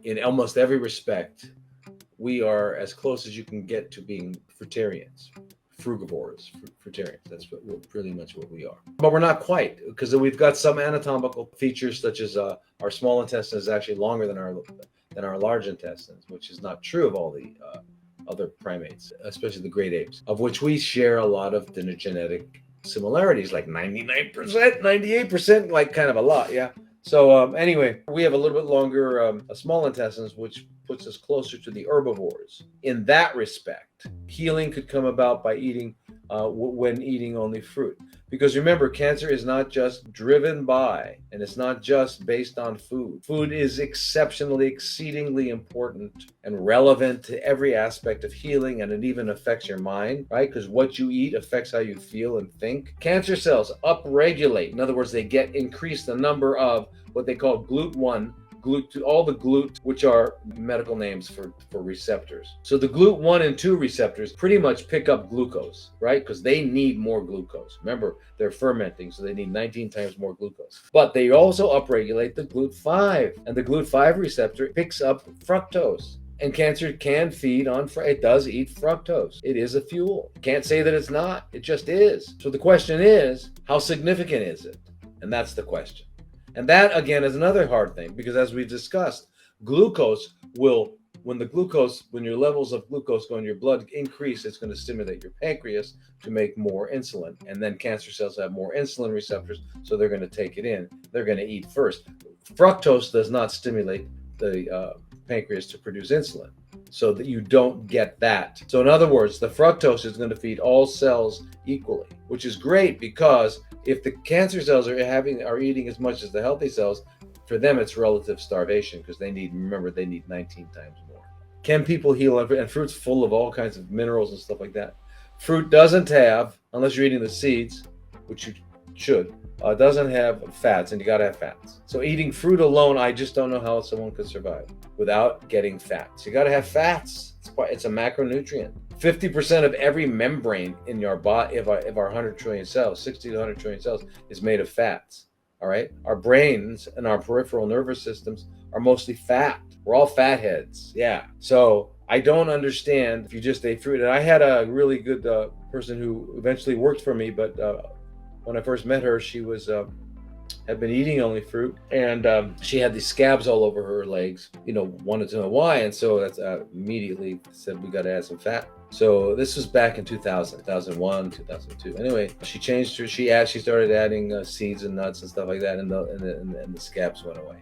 in almost every respect, we are as close as you can get to being fruitarians, frugivores, fruitarians. That's pretty much what we are. But we're not quite, because we've got some anatomical features, such as our small intestine is actually longer than our large intestines, which is not true of all the other primates, especially the great apes, of which we share a lot of the genetic similarities, like 99%, 98%, like kind of a lot, yeah. So anyway, we have a little bit longer small intestines, which puts us closer to the herbivores. In that respect, healing could come about by eating when eating only fruit. Because remember, cancer is not just driven by, and it's not just based on food. Food is exceptionally, exceedingly important and relevant to every aspect of healing, and it even affects your mind, right? Because what you eat affects how you feel and think. Cancer cells upregulate. In other words, they increase the number of what they call GLUT1, all the GLUT, which are medical names for receptors. So the GLUT1 and 2 receptors pretty much pick up glucose, right? Because they need more glucose. Remember, they're fermenting, so they need 19 times more glucose. But they also upregulate the GLUT5, and the GLUT5 receptor picks up fructose. And cancer can feed on, it does eat fructose. It is a fuel. Can't say that it's not. It just is. So the question is, how significant is it? And that's the question. And that, again, is another hard thing, because as we've discussed, glucose will, when your levels of glucose go in your blood increase, it's going to stimulate your pancreas to make more insulin. And then cancer cells have more insulin receptors, so they're going to take it in. They're going to eat first. Fructose does not stimulate the pancreas to produce insulin, so that you don't get that. So in other words, the fructose is going to feed all cells equally, which is great, because if the cancer cells are eating as much as the healthy cells, for them it's relative starvation, because they need 19 times more. Can people heal? And fruit's full of all kinds of minerals and stuff like that. Fruit doesn't have, unless you're eating the seeds, which you should, doesn't have fats, and you got to have fats. So eating fruit alone, I just don't know how someone could survive without getting fats. You got to have fats. It's a macronutrient. 50% of every membrane in your body, of our 100 trillion cells, 60 to 100 trillion cells, is made of fats. All right. Our brains and our peripheral nervous systems are mostly fat. We're all fat heads. Yeah. So I don't understand if you just ate fruit. And I had a really good person who eventually worked for me, but when I first met her, she had been eating only fruit, and she had these scabs all over her legs. Wanted to know why, and so that's immediately said we got to add some fat. So this was back in 2000, 2001, 2002. Anyway, she started adding seeds and nuts and stuff like that, and the scabs went away.